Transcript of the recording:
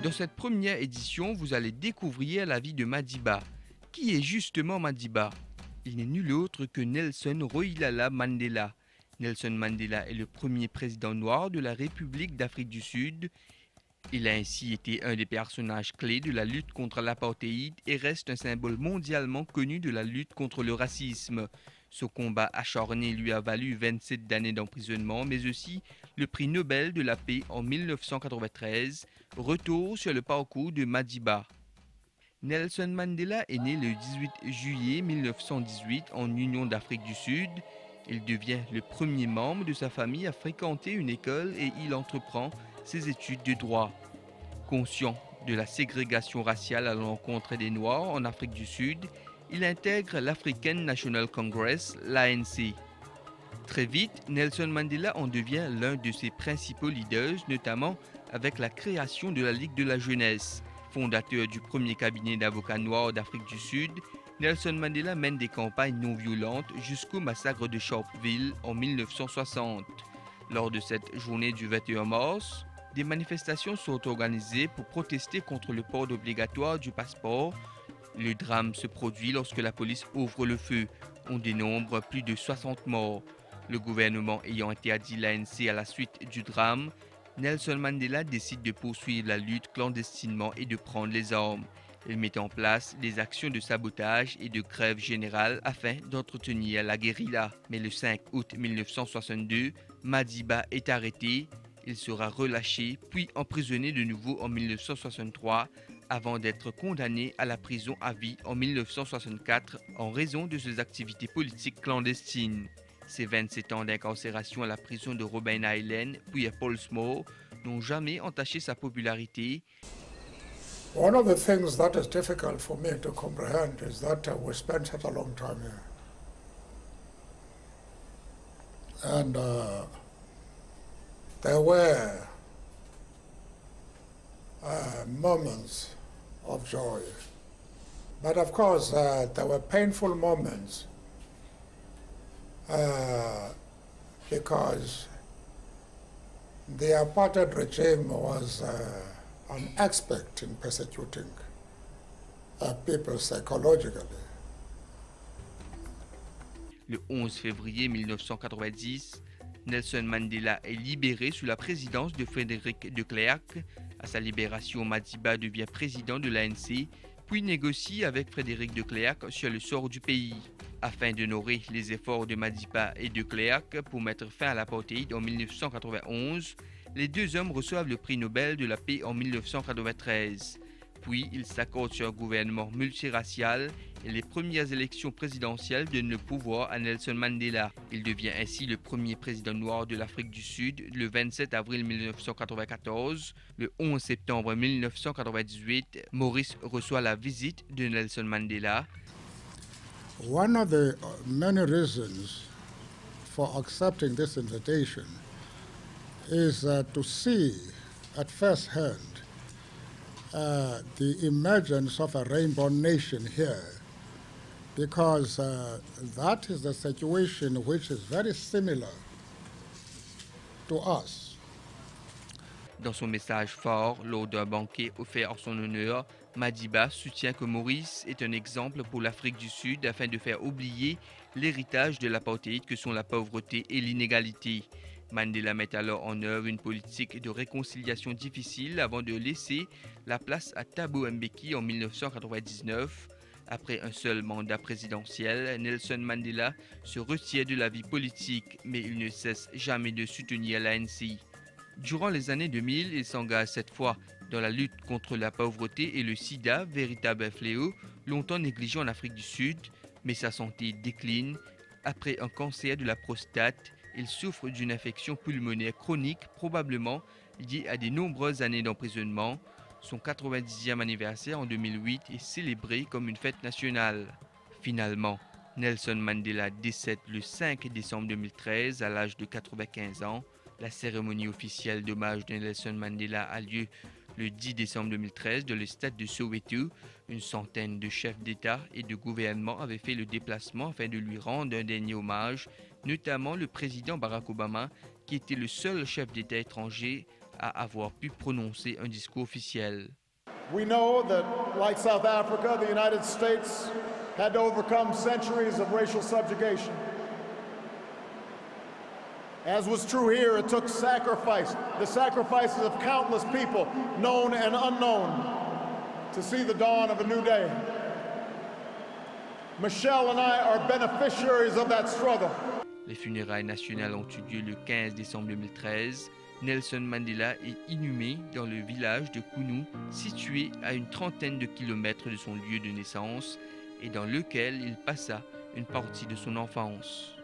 Dans cette première édition, vous allez découvrir la vie de Madiba. Qui est justement Madiba? Il n'est nul autre que Nelson Rolihlahla Mandela. Nelson Mandela est le premier président noir de la République d'Afrique du Sud. Il a ainsi été un des personnages clés de la lutte contre l'apartheid et reste un symbole mondialement connu de la lutte contre le racisme. Ce combat acharné lui a valu 27 années d'emprisonnement, mais aussi le prix Nobel de la paix en 1993. Retour sur le parcours de Madiba. Nelson Mandela est né le 18 juillet 1918 en Union d'Afrique du Sud. Il devient le premier membre de sa famille à fréquenter une école et il entreprend ses études de droit. Conscient de la ségrégation raciale à l'encontre des Noirs en Afrique du Sud, il intègre l'African National Congress, l'ANC. Très vite, Nelson Mandela en devient l'un de ses principaux leaders, notamment avec la création de la Ligue de la jeunesse. Fondateur du premier cabinet d'avocats noirs d'Afrique du Sud, Nelson Mandela mène des campagnes non violentes jusqu'au massacre de Sharpeville en 1960. Lors de cette journée du 21 mars, des manifestations sont organisées pour protester contre le port obligatoire du passeport. Le drame se produit lorsque la police ouvre le feu. On dénombre plus de 60 morts. Le gouvernement ayant interdit l'ANC à la suite du drame, Nelson Mandela décide de poursuivre la lutte clandestinement et de prendre les armes. Il met en place des actions de sabotage et de grève générale afin d'entretenir la guérilla. Mais le 5 août 1962, Madiba est arrêté. Il sera relâché puis emprisonné de nouveau en 1963 avant d'être condamné à la prison à vie en 1964 en raison de ses activités politiques clandestines. Ses 27 ans d'incarcération à la prison de Robben Island puis à Pollsmoor n'ont jamais entaché sa popularité. One of the things that is difficult for me to comprehend is that we spent such a long time here. And there were moments of joy. But of course, there were painful moments because the apartheid regime was an expert in persecuting people psychologically. Le 11 février 1990, Nelson Mandela est libéré sous la présidence de Frédéric de Klerk. À sa libération, Madiba devient président de l'ANC, puis négocie avec Frédéric de Klerk sur le sort du pays. Afin d'honorer les efforts de Madiba et de Klerk pour mettre fin à l'apartheid en 1991, les deux hommes reçoivent le prix Nobel de la paix en 1993. Puis, ils s'accordent sur un gouvernement multiracial et les premières élections présidentielles donnent le pouvoir à Nelson Mandela. Il devient ainsi le premier président noir de l'Afrique du Sud le 27 avril 1994. Le 11 septembre 1998, Maurice reçoit la visite de Nelson Mandela. One of the many reasons for accepting this invitation is to see at first hand the emergence of a rainbow nation here, because that is the situation which is very similar to us. Dans son message fort lors d'un banquet offert en son honneur, Madiba soutient que Maurice est un exemple pour l'Afrique du Sud afin de faire oublier l'héritage de l'apartheid que sont la pauvreté et l'inégalité. Mandela met alors en œuvre une politique de réconciliation difficile avant de laisser la place à Thabo Mbeki en 1999. Après un seul mandat présidentiel, Nelson Mandela se retire de la vie politique, mais il ne cesse jamais de soutenir l'ANC. Durant les années 2000, il s'engage cette fois dans la lutte contre la pauvreté et le sida, véritable fléau, longtemps négligé en Afrique du Sud, mais sa santé décline. Après un cancer de la prostate, il souffre d'une infection pulmonaire chronique, probablement liée à de nombreuses années d'emprisonnement. Son 90e anniversaire en 2008 est célébré comme une fête nationale. Finalement, Nelson Mandela décède le 5 décembre 2013 à l'âge de 95 ans. La cérémonie officielle d'hommage de Nelson Mandela a lieu le 10 décembre 2013 dans le stade de Soweto. Une centaine de chefs d'État et de gouvernement avaient fait le déplacement afin de lui rendre un dernier hommage, notamment le président Barack Obama, qui était le seul chef d'État étranger à avoir pu prononcer un discours officiel. We know that, like South Africa, the United States had to overcome centuries of racial subjugation. As was true here, it took sacrifice, the sacrifices of countless people, known and unknown, to see the dawn of a new day. Michelle and I are beneficiaries of that struggle. Les funérailles nationales ont eu lieu le 15 décembre 2013. Nelson Mandela est inhumé dans le village de Kounou, situé à une trentaine de kilomètres de son lieu de naissance et dans lequel il passa une partie de son enfance.